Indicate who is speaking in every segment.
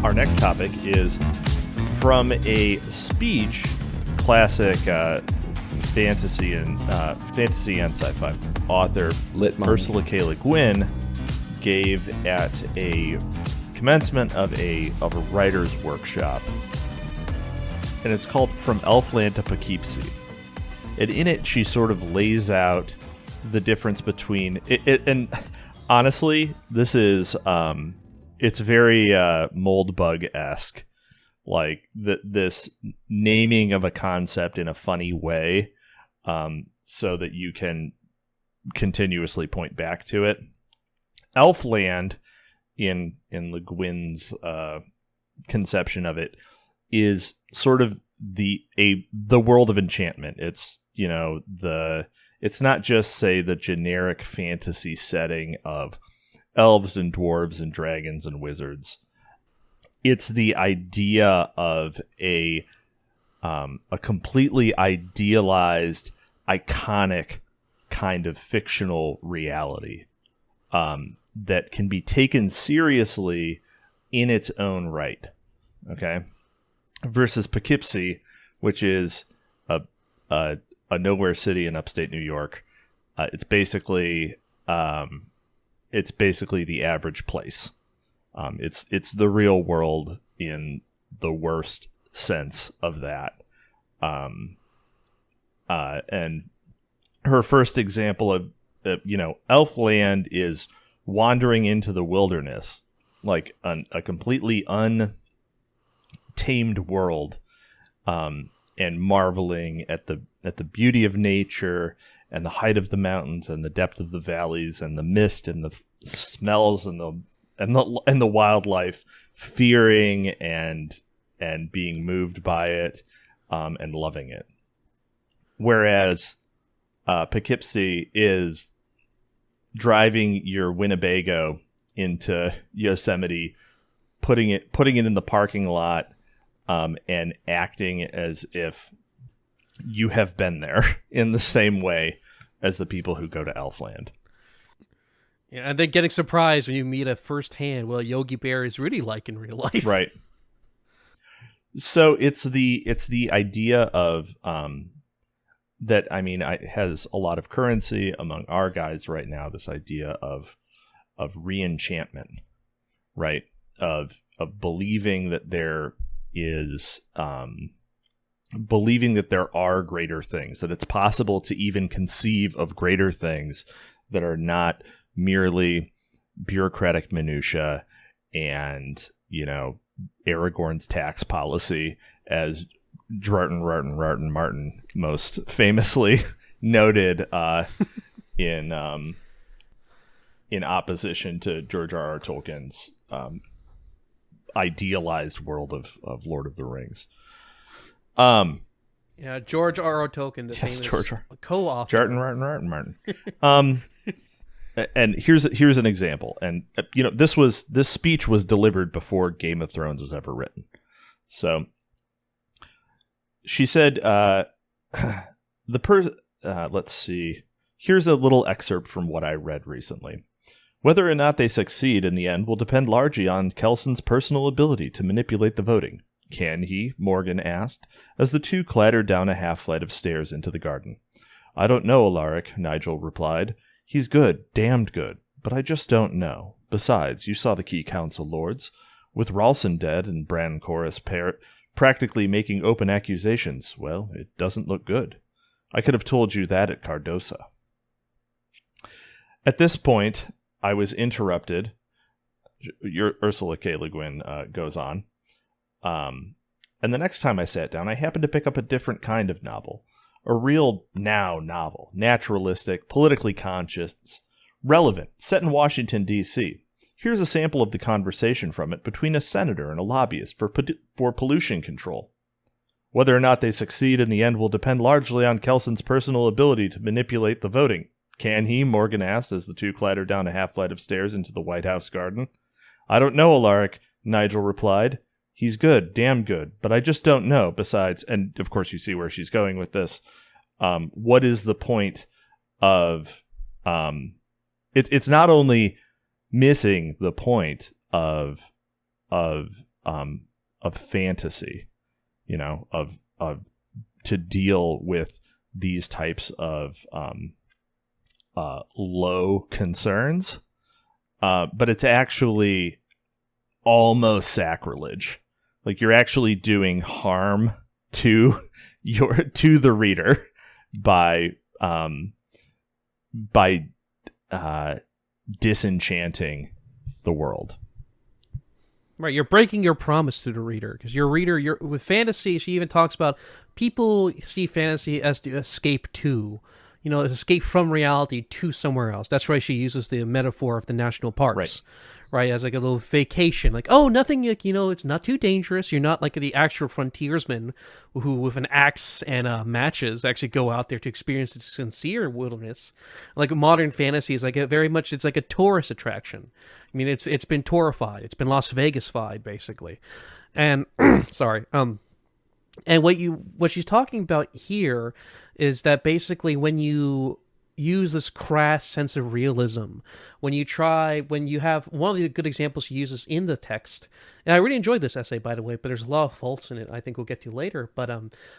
Speaker 1: Our next topic is from a speech, classic fantasy and sci-fi author Ursula K. Le Guin gave at a commencement of a writer's workshop, and it's called From Elfland to Poughkeepsie. And in it, she sort of lays out the difference between it and honestly, this is it's very Moldbug-esque, like this naming of a concept in a funny way, so that you can continuously point back to it. Elfland, in Le Guin's conception of it, is sort of the world of enchantment. It's, you know, it's not just, say, the generic fantasy setting of elves and dwarves and dragons and wizards. It's the idea of a completely idealized, iconic kind of fictional reality that can be taken seriously in its own right. Okay, versus Poughkeepsie, which is a nowhere city in upstate New York. It's basically the average place. It's the real world in the worst sense of that. And her first example of Elfland is wandering into the wilderness, like a completely untamed world, and marveling at the beauty of nature and the height of the mountains and the depth of the valleys and the mist and the smells and the wildlife, fearing and being moved by it, and loving it. Whereas Poughkeepsie is driving your Winnebago into Yosemite, putting it in the parking lot, and acting as if you have been there in the same way as the people who go to Elfland.
Speaker 2: Yeah, and then getting surprised when you meet a firsthand what Yogi Bear is really like in real life.
Speaker 1: Right. So it's the idea of that, I mean, it has a lot of currency among our guys right now, this idea of re-enchantment, right? Of believing that there is believing that there are greater things, that it's possible to even conceive of greater things that are not merely bureaucratic minutia and, Aragorn's tax policy, as Martin most famously noted in opposition to George R.R. Tolkien's idealized world of Lord of the Rings.
Speaker 2: Yeah, George R.R. Tolkien, the famous co-author.
Speaker 1: Martin. And here's an example. And this speech was delivered before Game of Thrones was ever written. So she said, let's see. Here's a little excerpt from what I read recently. Whether or not they succeed in the end will depend largely on Kelson's personal ability to manipulate the voting. Can he? Morgan asked, as the two clattered down a half flight of stairs into the garden. I don't know, Alaric, Nigel replied. He's good, damned good, but I just don't know. Besides, you saw the key council lords. With Ralston dead and Bran Corus practically making open accusations, well, it doesn't look good. I could have told you that at Cardosa. At this point, I was interrupted. Ursula K. Le Guin goes on. And the next time I sat down, I happened to pick up a different kind of novel. A real now novel. Naturalistic, politically conscious, relevant, set in Washington, D.C. Here's a sample of the conversation from it between a senator and a lobbyist for pollution control. Whether or not they succeed in the end will depend largely on Kelson's personal ability to manipulate the voting. Can he? Morgan asked as the two clattered down a half flight of stairs into the White House garden. I don't know, Alaric, Nigel replied. He's good, damn good, but I just don't know. Besides, and of course you see where she's going with this, what is the point of... It's not only missing the point of fantasy, of to deal with these types of low concerns, but it's actually almost sacrilege. Like, you're actually doing harm to the reader by disenchanting the world.
Speaker 2: Right, you're breaking your promise to the reader, because you're with fantasy. She even talks about people see fantasy as to escape to, escape from reality to somewhere else. That's why she uses the metaphor of the national parks, right, as like a little vacation. Like, oh, nothing, it's not too dangerous. You're not like the actual frontiersman who, with an axe and matches, actually go out there to experience the sincere wilderness. Like, modern fantasy is like it's like a tourist attraction. I mean, it's been tourified. It's been Las Vegas-fied, basically. And sorry. And what she's talking about here is that basically when you use this crass sense of realism, when you have one of the good examples she uses in the text, and I really enjoyed this essay, by the way, but there's a lot of faults in it I think we'll get to later, but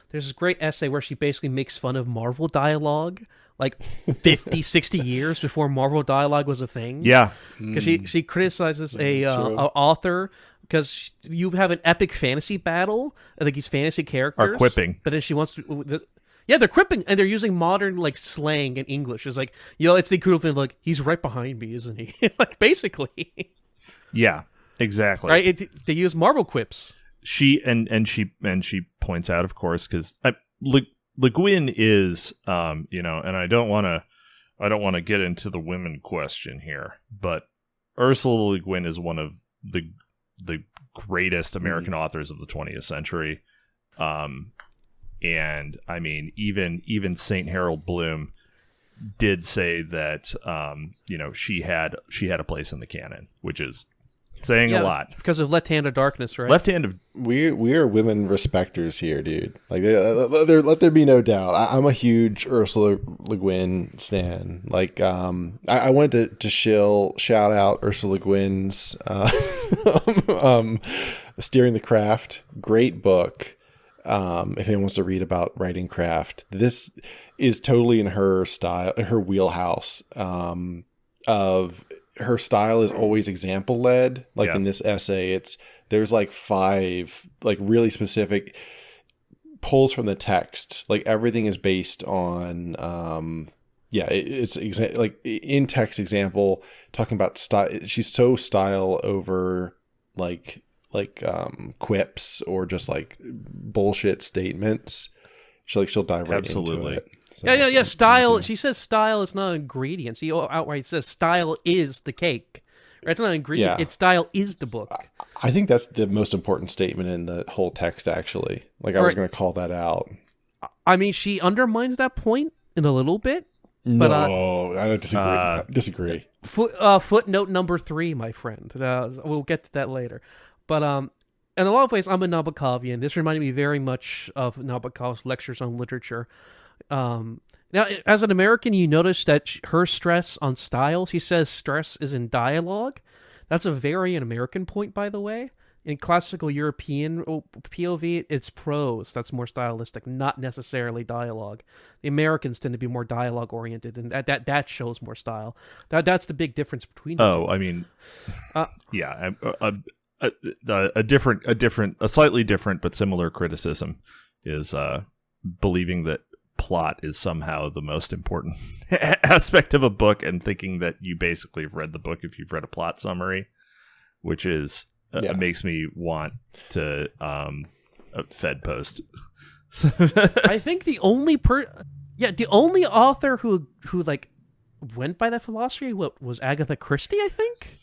Speaker 2: there's this great essay where she basically makes fun of Marvel dialogue, like 50, 60 years before Marvel dialogue was a thing.
Speaker 1: Yeah.
Speaker 2: Because she criticizes a author because you have an epic fantasy battle, like these fantasy characters
Speaker 1: are quipping,
Speaker 2: but then she wants to... Yeah, they're quipping, and they're using modern, like, slang and English. It's like, it's the equivalent of, like, he's right behind me, isn't he? Like, basically.
Speaker 1: Yeah, exactly.
Speaker 2: Right? They use Marvel quips.
Speaker 1: She points out, of course, because Le Guin is, and I don't want to get into the women question here, but Ursula Le Guin is one of the greatest American authors of the 20th century. And I mean, even St. Harold Bloom did say that she had a place in the canon, which is saying a lot
Speaker 2: because of Left Hand of Darkness, right?
Speaker 1: Left Hand of
Speaker 3: we are women respecters here, dude. Like, let there be no doubt. I'm a huge Ursula Le Guin stan. Like, I wanted to shout out Ursula Le Guin's Steering the Craft. Great book. If anyone wants to read about writing craft, this is totally in her style, her wheelhouse. Of her style is always example led. Like in this essay, there's like 5 like really specific pulls from the text. Like everything is based on it's like in text example talking about style. She's so style over like quips or just like bullshit statements. She'll dive right into it. So,
Speaker 2: yeah. Style. She says style is not an ingredient. She outright says style is the cake. Right? It's not an ingredient. It's style is the book.
Speaker 3: I think that's the most important statement in the whole text, actually. Like, I was going to call that out.
Speaker 2: I mean, she undermines that point in a little bit.
Speaker 3: But, no, I don't disagree.
Speaker 2: Footnote number 3, my friend. We'll get to that later. But in a lot of ways, I'm a Nabokovian. This reminded me very much of Nabokov's lectures on literature. Now, as an American, you notice that her stress on style, she says stress is in dialogue. That's a very American point, by the way. In classical European POV, it's prose that's more stylistic, not necessarily dialogue. The Americans tend to be more dialogue-oriented, and that shows more style. That's the big difference between the two.
Speaker 1: I mean, a slightly different but similar criticism is believing that plot is somehow the most important aspect of a book, and thinking that you basically have read the book if you've read a plot summary, which is makes me want to Fed post.
Speaker 2: I think the only author who like went by that philosophy was Agatha Christie. I think.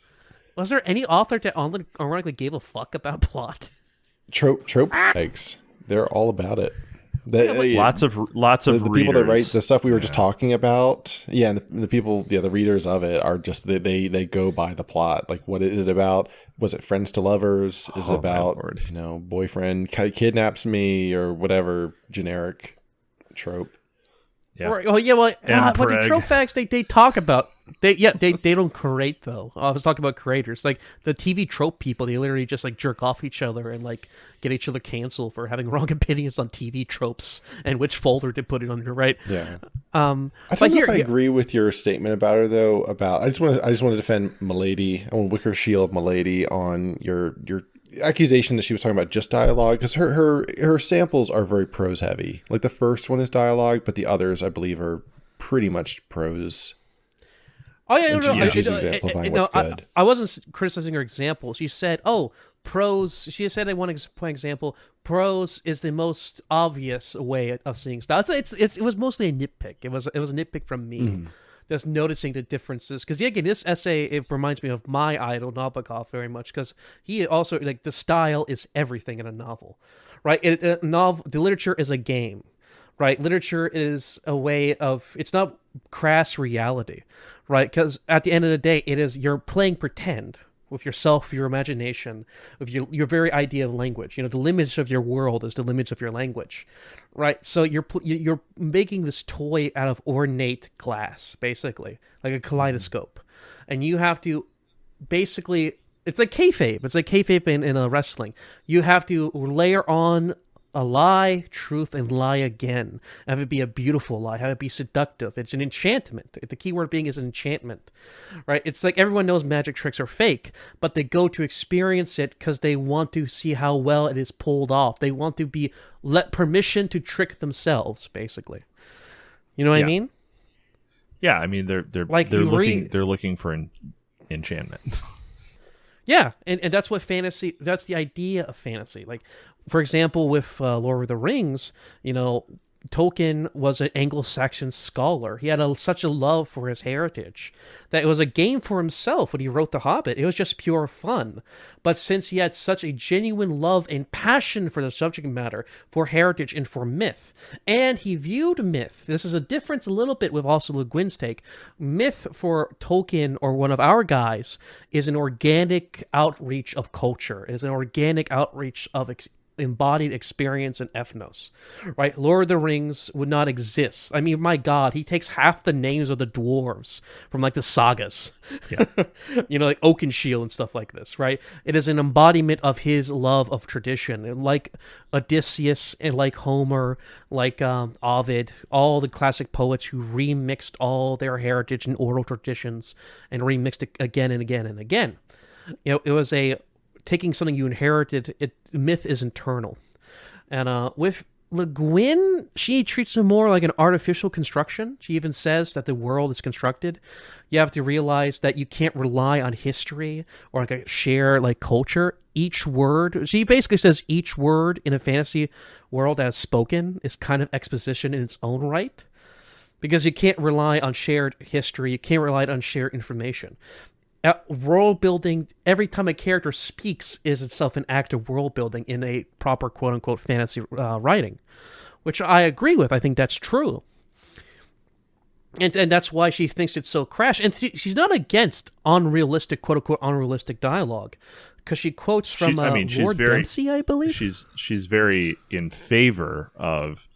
Speaker 2: Was there any author that ironically gave a fuck about plot?
Speaker 3: Trope eggs. They're all about it.
Speaker 1: Lots of
Speaker 3: the people that write the stuff we were just talking about. Yeah, and the people, the readers of it are just they go by the plot. Like, what is it about? Was it friends to lovers? Is it about boyfriend kidnaps me or whatever generic trope?
Speaker 1: Yeah.
Speaker 2: Or, oh yeah, well, but the
Speaker 1: Preg.
Speaker 2: trope facts they talk about they don't create though. I was talking about creators, like the TV trope people. They literally just like jerk off each other and like get each other canceled for having wrong opinions on TV tropes and which folder to put it under. Right?
Speaker 3: Yeah.
Speaker 2: I
Speaker 3: I don't know if I agree with your statement about her though. About I just want to defend Milady. I want to wicker shield Milady on your accusation that she was talking about just dialogue, because her samples are very prose heavy. Like the first one is dialogue, but the others I believe are pretty much prose.
Speaker 2: Oh yeah, no,
Speaker 3: she's exemplifying what's good.
Speaker 2: I wasn't criticizing her example. She said, "Oh, prose." She said, "I want to point example. Prose is the most obvious way of seeing stuff." It was mostly a nitpick. It was a nitpick from me. Just noticing the differences, because again, this essay, it reminds me of my idol Nabokov very much, because he also, like, the style is everything in a novel, right? The literature is a game, right? Literature is a way of, it's not crass reality, right? Because at the end of the day, you're playing pretend with yourself, your imagination, with your very idea of language. The limits of your world is the limits of your language, right? So you're making this toy out of ornate glass, basically, like a kaleidoscope, and you have to basically, it's like kayfabe. It's like kayfabe in a wrestling. You have to layer on a lie, truth, and lie again. Have it be a beautiful lie. Have it be seductive. It's an enchantment. The key word being is an enchantment, right? It's like everyone knows magic tricks are fake, but they go to experience it because they want to see how well it is pulled off. They want to be let permission to trick themselves, basically. You know what I mean?
Speaker 1: Yeah, I mean they're looking for enchantment.
Speaker 2: Yeah, and that's what fantasy. That's the idea of fantasy. Like, for example, with Lord of the Rings, Tolkien was an Anglo-Saxon scholar. He had such a love for his heritage that it was a game for himself when he wrote The Hobbit. It was just pure fun. But since he had such a genuine love and passion for the subject matter, for heritage, and for myth, and he viewed myth, this is a difference a little bit with also Le Guin's take, myth for Tolkien, or one of our guys, is an organic outreach of culture. It is an organic outreach of embodied experience and ethnos, right? Lord of the Rings would not exist. I mean, my God, he takes half the names of the dwarves from like the sagas,
Speaker 1: Yeah.
Speaker 2: Like Oakenshield and stuff like this, right? It is an embodiment of his love of tradition, and like Odysseus and like Homer, like Ovid, all the classic poets who remixed all their heritage and oral traditions and remixed it again and again and again. It was taking something you inherited. Myth is internal, and with Le Guin, she treats it more like an artificial construction. She even says that the world is constructed. You have to realize that you can't rely on history or like a shared like culture. Each word, she basically says, each word in a fantasy world as spoken is kind of exposition in its own right, because you can't rely on shared history. You can't rely on shared information. World building, every time a character speaks, is itself an act of world building in a proper quote unquote fantasy writing, which I agree with. I think that's true, and that's why she thinks it's so crash. And she's not against unrealistic quote unquote unrealistic dialogue, because she quotes from Lord Dempsey, I believe.
Speaker 1: She's very in favor of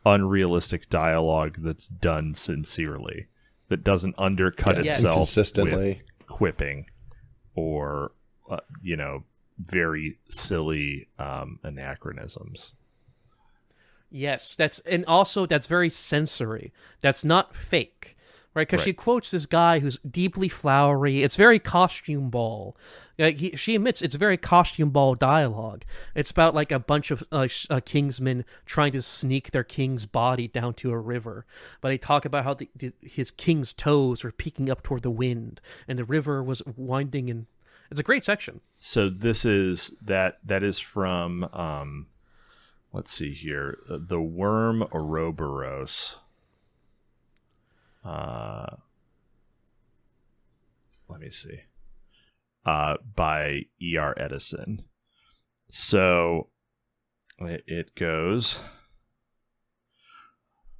Speaker 1: unrealistic dialogue that's done sincerely, that doesn't undercut itself
Speaker 3: consistently.
Speaker 1: With quipping or very silly anachronisms.
Speaker 2: Yes, that's very sensory. That's not fake, right? Because she quotes this guy who's deeply flowery. It's very costume ball. She admits it's very costume ball dialogue. It's about like a bunch of kingsmen trying to sneak their king's body down to a river. But they talk about how his king's toes were peeking up toward the wind, and the river was winding. And it's a great section. So
Speaker 1: this is that is from let's see here, the Worm Ouroboros. Let me see. By E.R. Edison. So it goes: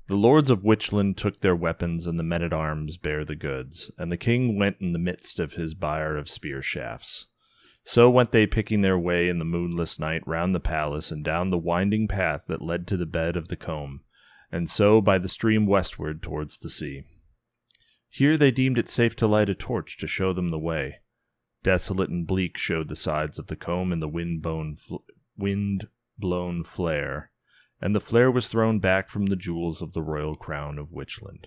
Speaker 1: the lords of Witchland took their weapons, and the men-at-arms bare the goods, and the king went in the midst of his bier of spear shafts. So went they picking their way in the moonless night round the palace and down the winding path that led to the bed of the combe, and so by the stream westward towards the sea. Here they deemed it safe to light a torch to show them the way. Desolate and bleak showed the sides of the combe in the wind-blown flare, and the flare was thrown back from the jewels of the royal crown of Witchland,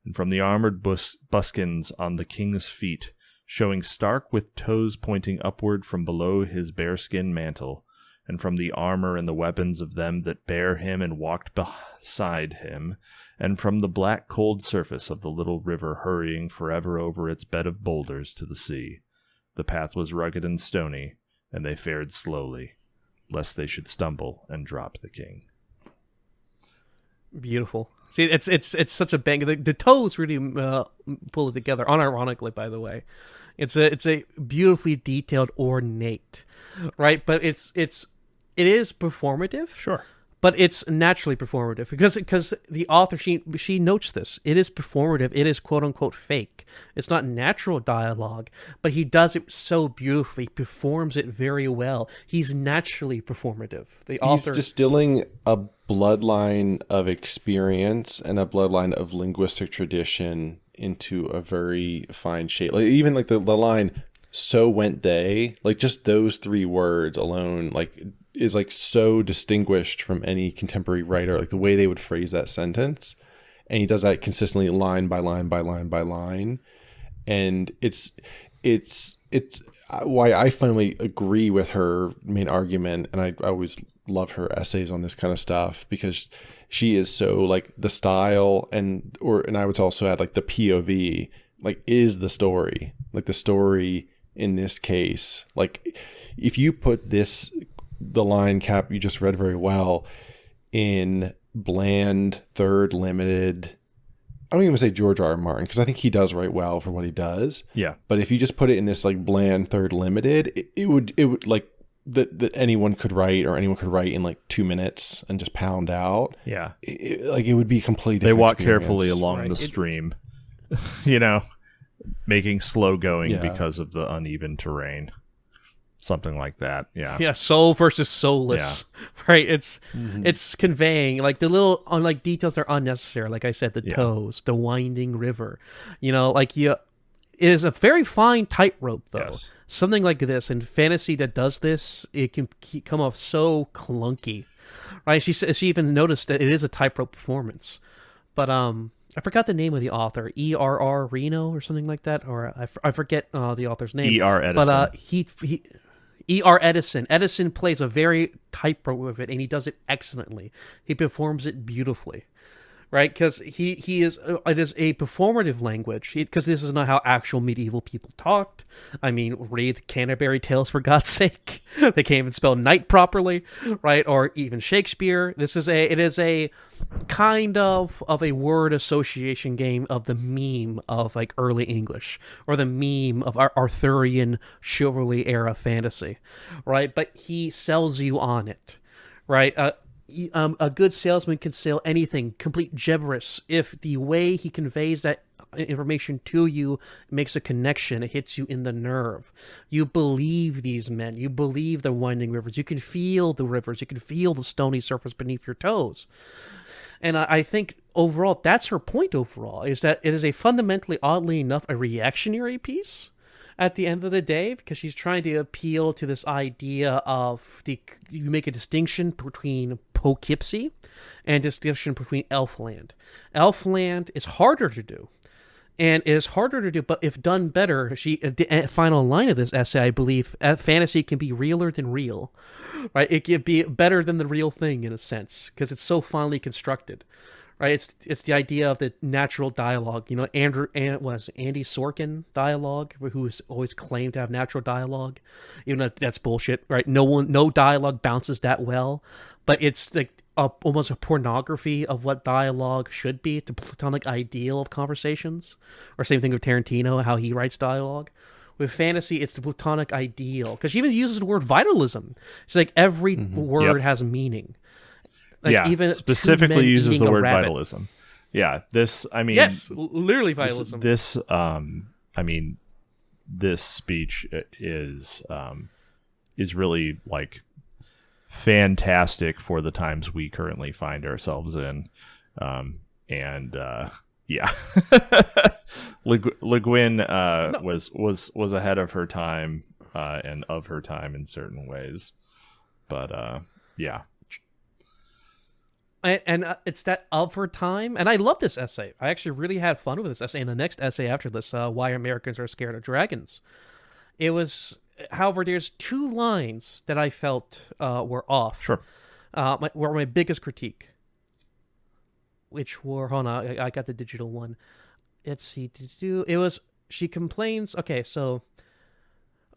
Speaker 1: and from the armored buskins on the king's feet, showing stark with toes pointing upward from below his bearskin mantle, and from the armor and the weapons of them that bare him and walked beside him, and from the black cold surface of the little river hurrying forever over its bed of boulders to the sea. The path was rugged and stony, and they fared slowly, lest they should stumble and drop the king.
Speaker 2: Beautiful. See, it's such a bang. The toes really pull it together. Unironically, by the way, it's a beautifully detailed, ornate, right? But it is performative.
Speaker 1: Sure.
Speaker 2: But it's naturally performative because the author, she notes this. It is performative. It is quote unquote fake. It's not natural dialogue, but he does it so beautifully, performs it very well. He's naturally performative.
Speaker 3: He's distilling a bloodline of experience and a bloodline of linguistic tradition into a very fine shape. Like even like the line, "So went they," like just those 3 words alone, like is like so distinguished from any contemporary writer, like the way they would phrase that sentence. And he does that consistently, line by line by line by line. And it's why I finally agree with her main argument. And I always love her essays on this kind of stuff, because she is so like the style and I would also add like the POV, like is the story, like the story in this case. Like if you put the line, Cap, you just read very well, in bland, third limited, I don't even say George R. R. Martin, because I think he does write well for what he does.
Speaker 1: Yeah.
Speaker 3: But if you just put it in this like bland, third limited, it would like that anyone could write in like 2 minutes and just pound out.
Speaker 1: Yeah.
Speaker 3: It would be completely different.
Speaker 1: They walk
Speaker 3: experience.
Speaker 1: carefully along the stream, making slow going because of the uneven terrain. Something like that. Yeah.
Speaker 2: Yeah. Soul versus soulless. Yeah. Right. It's conveying like the little details that are unnecessary. Like I said, the toes, the winding river, it is a very fine tightrope though.
Speaker 1: Yes.
Speaker 2: Something like this in fantasy that does this, it can come off so clunky. Right. She even noticed that it is a tightrope performance, but, I forgot the name of the author, E.R.R. Reno or something like that, or I forget the author's name.
Speaker 1: E.R. Edison.
Speaker 2: But he E.R. Edison. Edison plays a very tightrope with it, and he does it excellently. He performs it beautifully, right? Because it is a performative language. Because this is not how actual medieval people talked. I mean, read the Canterbury Tales for God's sake. They can't even spell night properly, right? Or even Shakespeare. It is a kind of a word association game of the meme of like early English, or the meme of Arthurian chivalry era fantasy, right? But he sells you on it, right? A good salesman can sell anything, complete gibberish, if the way he conveys that information to you makes a connection. It hits you in the nerve. You believe these men. You believe the winding rivers. You can feel the rivers. You can feel the stony surface beneath your toes. And I think overall, that's her point overall, is that it is a fundamentally, oddly enough, a reactionary piece at the end of the day, because she's trying to appeal to this idea of you make a distinction between Poughkeepsie and distinction between Elfland. Elfland is harder to do. And it is harder to do, but if done better, final line of this essay, I believe, fantasy can be realer than real, right? It can be better than the real thing in a sense, because it's so finely constructed, right? It's the idea of the natural dialogue. Andy Sorkin dialogue, who's always claimed to have natural dialogue, even though that's bullshit, right? No dialogue bounces that well, but it's like almost a pornography of what dialogue should be, the platonic ideal of conversations. Or same thing with Tarantino, how he writes dialogue. With fantasy, it's the platonic ideal, because she even uses the word vitalism. She's like, every word has meaning. Like, even
Speaker 1: specifically uses the word vitalism. Yeah,
Speaker 2: yes, literally vitalism.
Speaker 1: This speech is really like fantastic for the times we currently find ourselves in. Yeah, Le Guin was ahead of her time and of her time in certain ways, but yeah.
Speaker 2: And it's that of her time, and I love this essay. I actually really had fun with this essay. And the next essay after this, Why Americans Are Scared of Dragons. It was, however, there's 2 lines that I felt were off.
Speaker 1: Sure.
Speaker 2: Were my biggest critique. Which were, hold on, I got the digital one. Let's see. It was, she complains, okay, so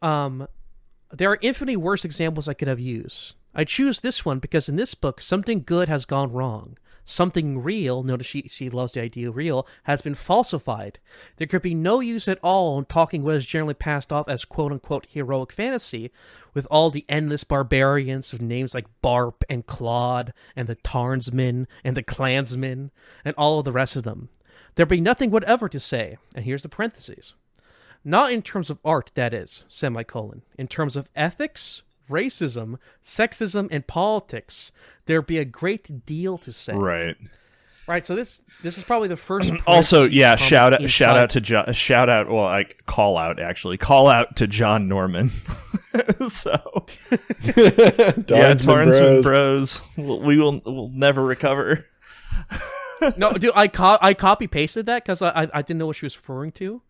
Speaker 2: there are infinitely worse examples I could have used. I choose this one because in this book, something good has gone wrong. Something real, notice she loves the idea of real, has been falsified. There could be no use at all in talking what is generally passed off as quote-unquote heroic fantasy, with all the endless barbarians of names like Barp and Claude and the Tarnsmen and the Clansmen and all of the rest of them. There'd be nothing whatever to say, and here's the parentheses. Not in terms of art, that is, semicolon. In terms of ethics, racism, sexism, and politics, there'd be a great deal to say.
Speaker 1: Right.
Speaker 2: Right. So this is probably the first.
Speaker 1: Also, yeah. Call out to John Norman. So yeah, Tarnsman Bros. We'll never recover.
Speaker 2: No, dude, I copy pasted that because I didn't know what she was referring to.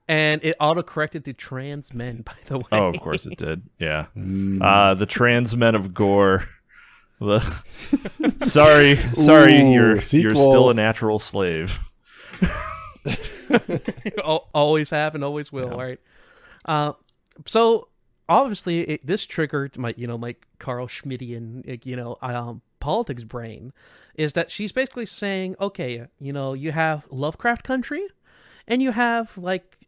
Speaker 2: And it auto-corrected to trans men, by the way.
Speaker 1: Oh, of course it did. Yeah. The trans men of Gore. Sorry,
Speaker 3: Ooh,
Speaker 1: you're
Speaker 3: sequel.
Speaker 1: still a natural slave.
Speaker 2: Always have and always will, right? So obviously this triggered my Carl Schmittian, politics brain, is that she's basically saying, okay, you have Lovecraft Country, and you have,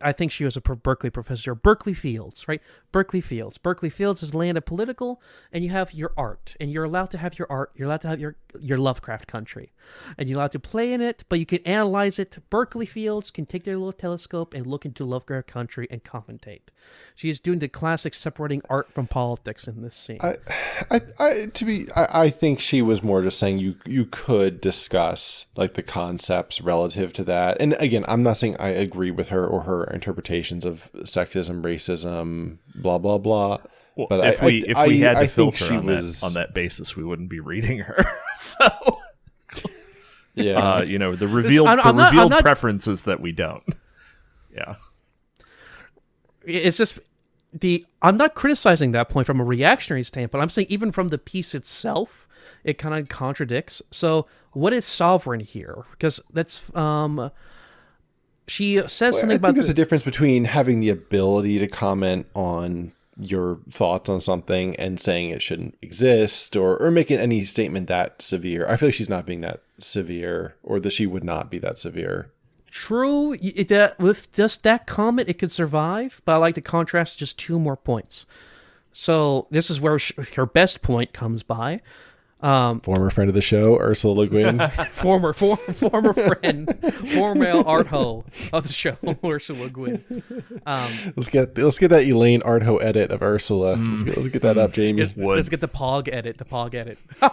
Speaker 2: I think she was a Berkeley professor, Berkeley Fields, right? Berkeley Fields. Berkeley Fields is land of political, and you have your art, and you're allowed to have your art. You're allowed to have your Lovecraft Country, and you're allowed to play in it, but you can analyze it. Berkeley Fields can take their little telescope and look into Lovecraft Country and commentate. She's doing the classic separating art from politics in this scene.
Speaker 3: I think she was more just saying you could discuss the concepts relative to that. And again, I'm not saying I agree with her or her interpretations of sexism, racism, blah blah blah.
Speaker 1: Well,
Speaker 3: but
Speaker 1: if we had to filter
Speaker 3: on
Speaker 1: that basis, we wouldn't be reading her. So
Speaker 3: yeah,
Speaker 1: the revealed preferences that we don't. Yeah,
Speaker 2: it's just I'm not criticizing that point from a reactionary standpoint. I'm saying even from the piece itself, it kind of contradicts. So what is sovereign here? Because that's she says something about.
Speaker 3: I think there's a difference between having the ability to comment on your thoughts on something and saying it shouldn't exist, or making any statement that severe. I feel like she's not being that severe, or that she would not be that severe.
Speaker 2: True. With just that comment, it could survive, but I like to contrast just 2 more points. So this is where her best point comes by.
Speaker 3: Former friend of the show, Ursula Le Guin.
Speaker 2: former friend, former art hoe of the show, Ursula Le Guin.
Speaker 3: Let's get that Elaine art hoe edit of Ursula. Let's get that up, Jamie.
Speaker 2: Let's get the Pog edit. All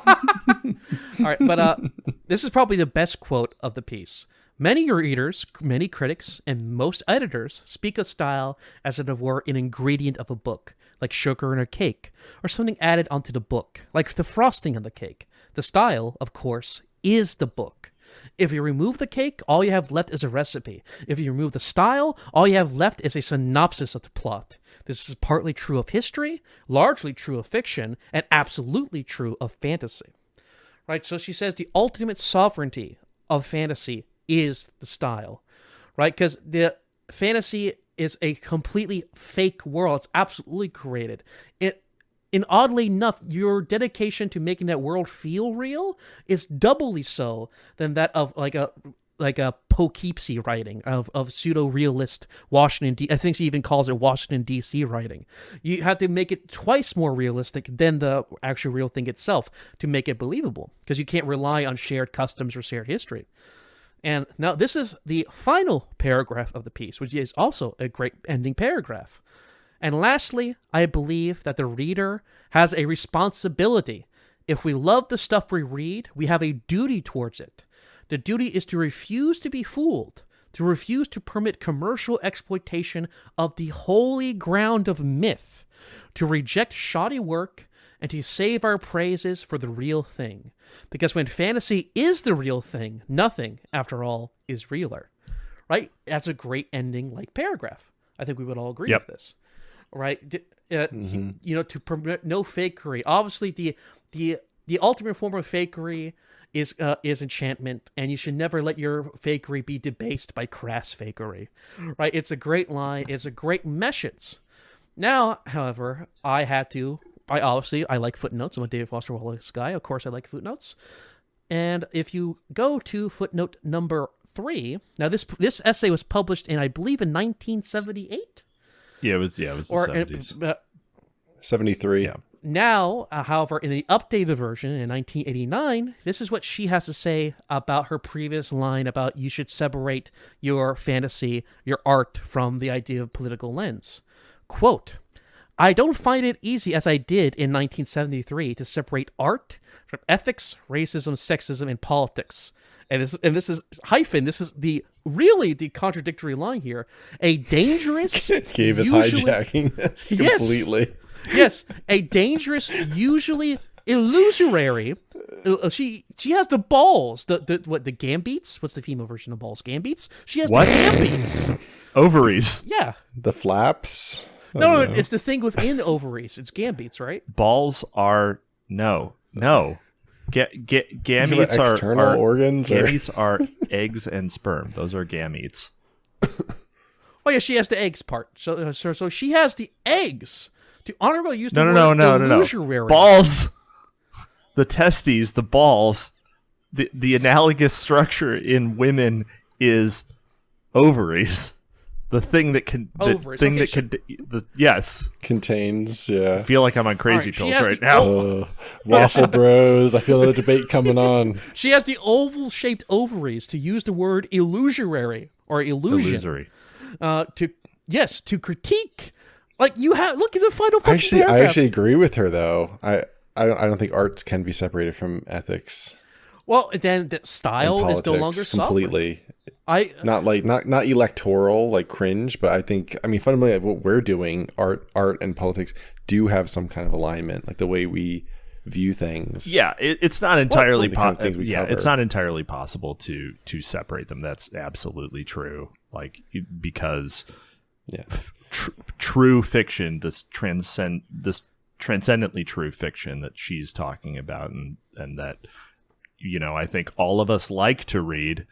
Speaker 2: right, but this is probably the best quote of the piece. Many readers, many critics, and most editors speak of style as if it were an ingredient of a book, like sugar in a cake, or something added onto the book, like the frosting on the cake. The style, of course, is the book. If you remove the cake, all you have left is a recipe. If you remove the style, all you have left is a synopsis of the plot. This is partly true of history, largely true of fiction, and absolutely true of fantasy. Right, so she says the ultimate sovereignty of fantasy is the style, right? Because the fantasy is a completely fake world. It's absolutely created. And oddly enough, your dedication to making that world feel real is doubly so than that of like a Poughkeepsie writing of pseudo-realist Washington. I think she even calls it Washington D.C. writing. You have to make it twice more realistic than the actual real thing itself to make it believable, because you can't rely on shared customs or shared history. And now this is the final paragraph of the piece, which is also a great ending paragraph. And lastly, I believe that the reader has a responsibility. If we love the stuff we read, we have a duty towards it. The duty is to refuse to be fooled, to refuse to permit commercial exploitation of the holy ground of myth, to reject shoddy work, and to save our praises for the real thing. Because when fantasy is the real thing, nothing, after all, is realer. Right? That's a great ending like paragraph. I think we would all agree with this. Right? To permit no fakery. Obviously, the ultimate form of fakery is enchantment, and you should never let your fakery be debased by crass fakery. Right? It's a great line. It's a great message. Now, however, I like footnotes. I'm a David Foster Wallace guy. Of course, I like footnotes. And if you go to footnote number 3, now this essay was published in, I believe, in 1978.
Speaker 1: Yeah, it was the 70s.
Speaker 3: 73.
Speaker 1: Yeah.
Speaker 2: Now, however, in the updated version in 1989, this is what she has to say about her previous line about you should separate your fantasy, your art, from the idea of political lens. Quote, I don't find it easy as I did in 1973 to separate art from ethics, racism, sexism, and politics. And this is hyphen. This is the contradictory line here. A dangerous,
Speaker 3: Gabe is hijacking this completely.
Speaker 2: Yes, a dangerous, usually illusory. She has the balls. The gambetes? What's the female version of balls? Gambetes? She has
Speaker 1: What?
Speaker 2: the gambetes.
Speaker 1: Ovaries.
Speaker 2: Yeah.
Speaker 3: The flaps.
Speaker 2: No, it's the thing within the ovaries. It's gambetes, right?
Speaker 1: Balls are no. Gametes are
Speaker 3: external organs.
Speaker 1: Gametes are eggs and sperm. Those are gametes.
Speaker 2: Oh yeah, she has the eggs part. So she has the eggs. To honorably use the
Speaker 1: No.
Speaker 2: illusory.
Speaker 1: Balls. The testes, the balls. The analogous structure in women is ovaries. The thing that can.
Speaker 2: Ovaries.
Speaker 1: Yes.
Speaker 3: Contains.
Speaker 1: I
Speaker 3: Yeah.
Speaker 1: feel like I'm on crazy
Speaker 2: All
Speaker 1: pills
Speaker 2: right,
Speaker 1: right now.
Speaker 3: Waffle Bros. I feel the debate coming on.
Speaker 2: She has the oval-shaped ovaries, to use the word illusory or illusion.
Speaker 1: Illusory.
Speaker 2: To critique. Like you have, look at the final fucking
Speaker 3: I
Speaker 2: paragraph.
Speaker 3: actually agree with her though. I don't think arts can be separated from ethics.
Speaker 2: Well, then the style
Speaker 3: and
Speaker 2: is no longer
Speaker 3: politics completely.
Speaker 2: Sovereign.
Speaker 3: Not electoral like cringe, but I mean fundamentally what we're doing, art and politics do have some kind of alignment, like the way we view things.
Speaker 1: Yeah, it's not entirely
Speaker 3: it's
Speaker 1: not entirely possible to separate them. That's absolutely true. Like because true fiction, this transcendently true fiction that she's talking about, and that I think all of us like to read,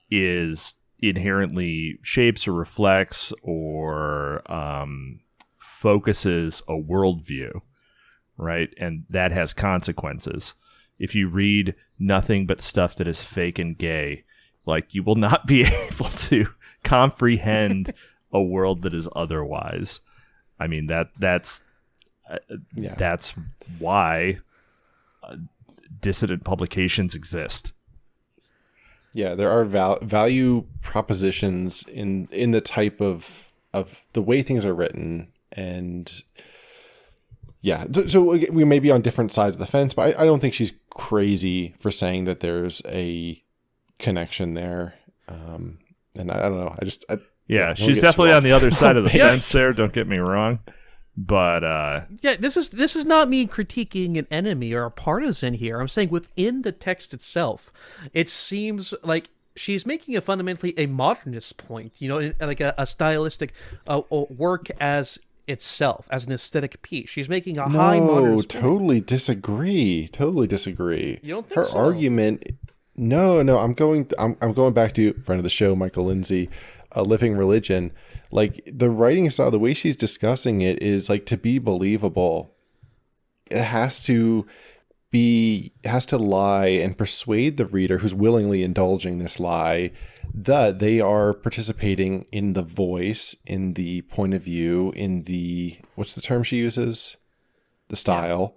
Speaker 1: is inherently shapes or reflects or focuses a worldview, right? And that has consequences. If you read nothing but stuff that is fake and gay, like you will not be able to comprehend a world that is otherwise. I mean that's why dissident publications exist.
Speaker 3: Yeah, there are value propositions in the type of the way things are written, and so we may be on different sides of the fence, but I don't think she's crazy for saying that there's a connection there. And I don't know.
Speaker 1: She's definitely on the other side of the fence there. Don't get me wrong, but
Speaker 2: this is not me critiquing an enemy or a partisan here. I'm saying within the text itself, it seems like she's making fundamentally a modernist point. Like a stylistic work as itself, as an aesthetic piece. She's making a high modernist point.
Speaker 3: Totally disagree. You
Speaker 2: don't think
Speaker 3: her
Speaker 2: so?
Speaker 3: argument? No. I'm going back to friend of the show, Michael Lindsay, Living Religion. Like the writing style, the way she's discussing it is like, to be believable, it has to lie and persuade the reader who's willingly indulging this lie that they are participating in the voice, in the point of view, in the, what's the term she uses? The style.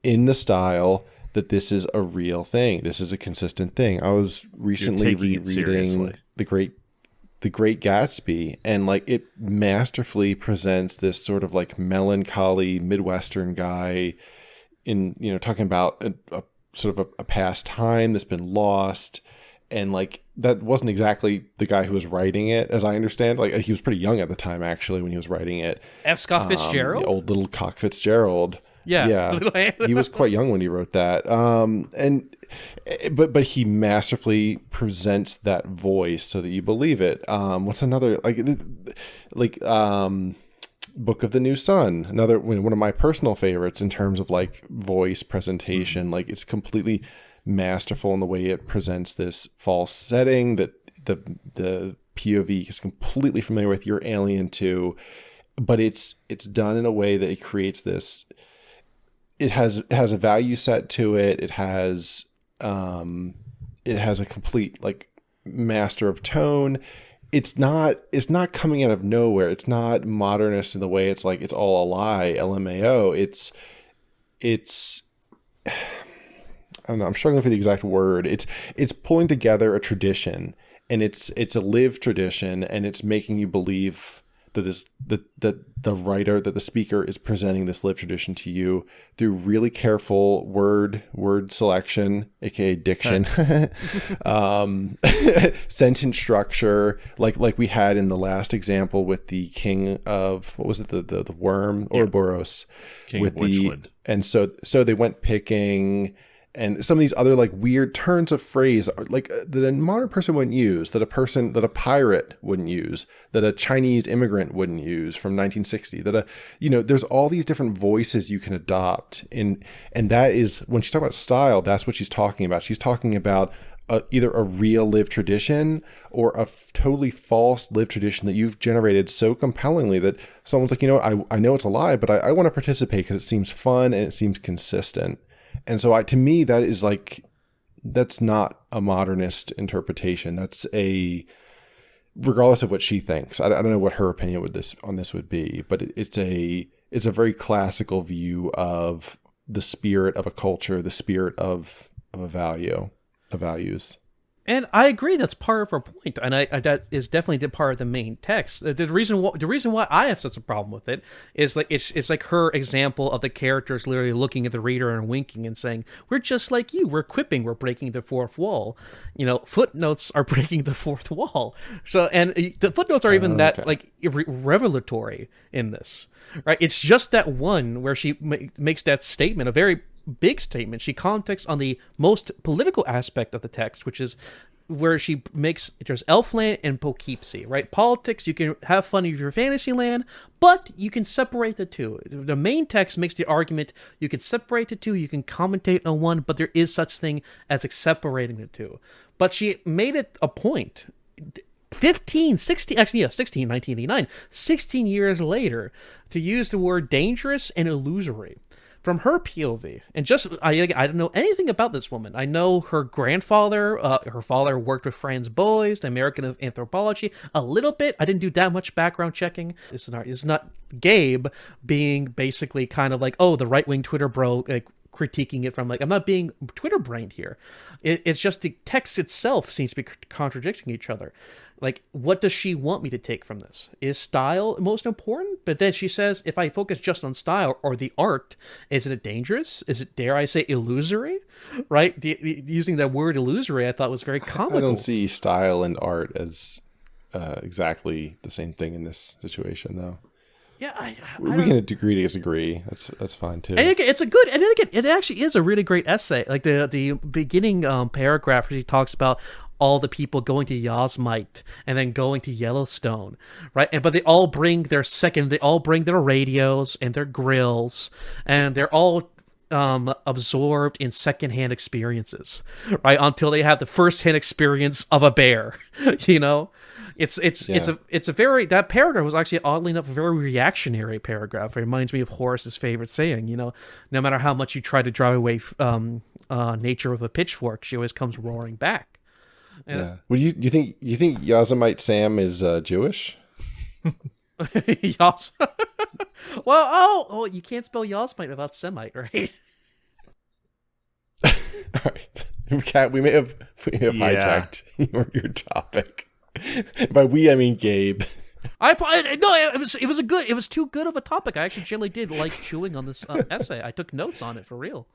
Speaker 3: In the style, that this is a real thing. This is a consistent thing. I was recently rereading The Great Gatsby, and like it masterfully presents this sort of like melancholy Midwestern guy in, talking about a sort of a past time that's been lost. And like, that wasn't exactly the guy who was writing it, as I understand. Like, he was pretty young at the time, actually, when he was writing it.
Speaker 2: F. Scott Fitzgerald?
Speaker 3: The old little Cock Fitzgerald.
Speaker 2: Yeah.
Speaker 3: He was quite young when he wrote that. But he masterfully presents that voice so that you believe it. What's another, Book of the New Sun, another one of my personal favorites in terms of like voice presentation. Like, it's completely masterful in the way it presents this false setting that the POV is completely familiar with, you're alien to, but it's done in a way that it creates this. It has a value set to it. It has a complete like master of tone. It's not coming out of nowhere. It's not modernist in the way it's like it's all a lie, LMAO. It's I don't know, I'm struggling for the exact word. It's pulling together a tradition, and it's a lived tradition, and it's making you believe that the writer, that the speaker is presenting this lived tradition to you through really careful word selection, aka diction, sentence structure, like we had in the last example with the king of, what was it, the worm, Ouroboros,
Speaker 1: King
Speaker 3: with
Speaker 1: of Witchland.
Speaker 3: and so they went picking. And some of these other like weird turns of phrase, like that a modern person wouldn't use, that a pirate wouldn't use, that a Chinese immigrant wouldn't use from 1960, there's all these different voices you can adopt. And that is, when she's talking about style, that's what she's talking about. She's talking about either a real lived tradition or a totally false lived tradition that you've generated so compellingly that someone's like, I know it's a lie, but I want to participate because it seems fun and it seems consistent. And so to me, that is like, that's not a modernist interpretation. That's regardless of what she thinks. I don't know what her opinion on this would be, but it's a very classical view of the spirit of a culture, the spirit of a value, of values.
Speaker 2: And I agree that's part of her point, and I that is definitely part of the main text. The reason why I have such a problem with it is like it's like her example of the characters literally looking at the reader and winking and saying, "We're just like you. We're quipping. We're breaking the fourth wall." Footnotes are breaking the fourth wall. So, and the footnotes are even that like revelatory in this, right? It's just that one where she makes that statement, a very big statement. She contexts on the most political aspect of the text, which is where she makes, there's Elfland and Poughkeepsie, right? Politics, you can have fun in your fantasy land, but you can separate the two. The main text makes the argument you can separate the two, you can commentate on one, but there is such thing as separating the two. But she made it a point 1989, 16 years later, to use the word dangerous and illusory from her POV. And just, I don't know anything about this woman. I know her grandfather, her father worked with Franz Boas, the American anthropology, a little bit. I didn't do that much background checking. It's not Gabe being basically kind of like, the right-wing Twitter bro, like, critiquing it from like, I'm not being Twitter brained here. It's just the text itself seems to be contradicting each other. Like, what does she want me to take from this? Is style most important? But then she says, if I focus just on style or the art, is it dangerous? Is it, dare I say, illusory? Right? Using that word illusory, I thought was very comical.
Speaker 3: I don't see style and art as exactly the same thing in this situation, though.
Speaker 2: Yeah,
Speaker 3: we can agree to disagree. That's fine too.
Speaker 2: And it's a good, and again, it actually is a really great essay. Like the beginning paragraph where she talks about all the people going to Yosemite and then going to Yellowstone, right? But they all bring their radios and their grills, and they're all absorbed in secondhand experiences, right? Until they have the firsthand experience of a bear, It's a very, that paragraph was actually oddly enough a very reactionary paragraph. It reminds me of Horace's favorite saying, no matter how much you try to drive away nature with a pitchfork, she always comes roaring back.
Speaker 3: Yeah. Well, you think Yosemite Sam is Jewish?
Speaker 2: Well, you can't spell Yosemite without Semite, right?
Speaker 3: All right. We may have hijacked your topic. By we, I mean Gabe.
Speaker 2: It was too good of a topic. I actually generally did like chewing on this essay. I took notes on it for real.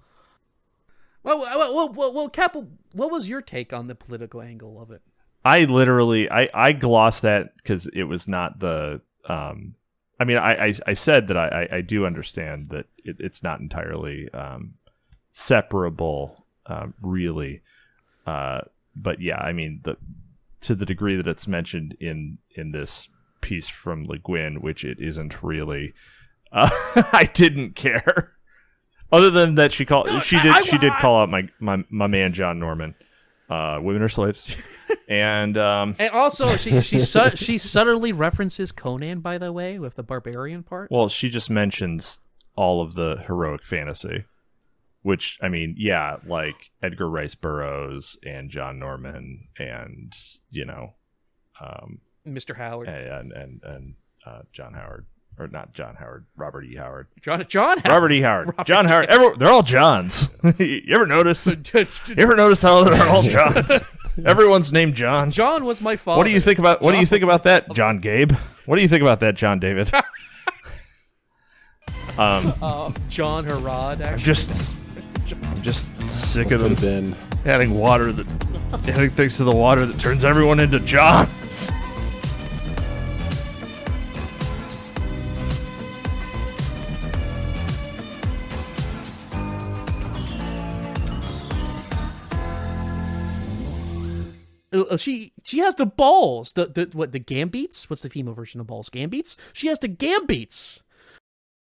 Speaker 2: Well, Cap, what was your take on the political angle of it?
Speaker 1: I literally I glossed that because it was not the. I mean, I said that I do understand that it's not entirely separable, really. But yeah, I mean, to the degree that it's mentioned in this piece from Le Guin, which it isn't really, I didn't care. Other than that, she did call out my man John Norman. Women are slaves, and
Speaker 2: also she subtly references Conan, by the way, with the barbarian part.
Speaker 1: Well, she just mentions all of the heroic fantasy, which I mean, yeah, like Edgar Rice Burroughs and John Norman, and
Speaker 2: Mr. Howard
Speaker 1: and John Howard. Or not John Howard, Robert E. Howard.
Speaker 2: John
Speaker 1: Robert E. Howard. John Howard. They're all Johns. You ever notice? How they're all Johns? Everyone's named John.
Speaker 2: John was my father.
Speaker 1: What do you think about that, John Gabe? What do you think about that, John David?
Speaker 2: John Herod. Actually.
Speaker 1: I'm just sick of them
Speaker 3: Then
Speaker 1: adding things to the water that turns everyone into Johns.
Speaker 2: She has the balls. The Gambeats? What's the female version of balls? Gambeats? She has the Gambeats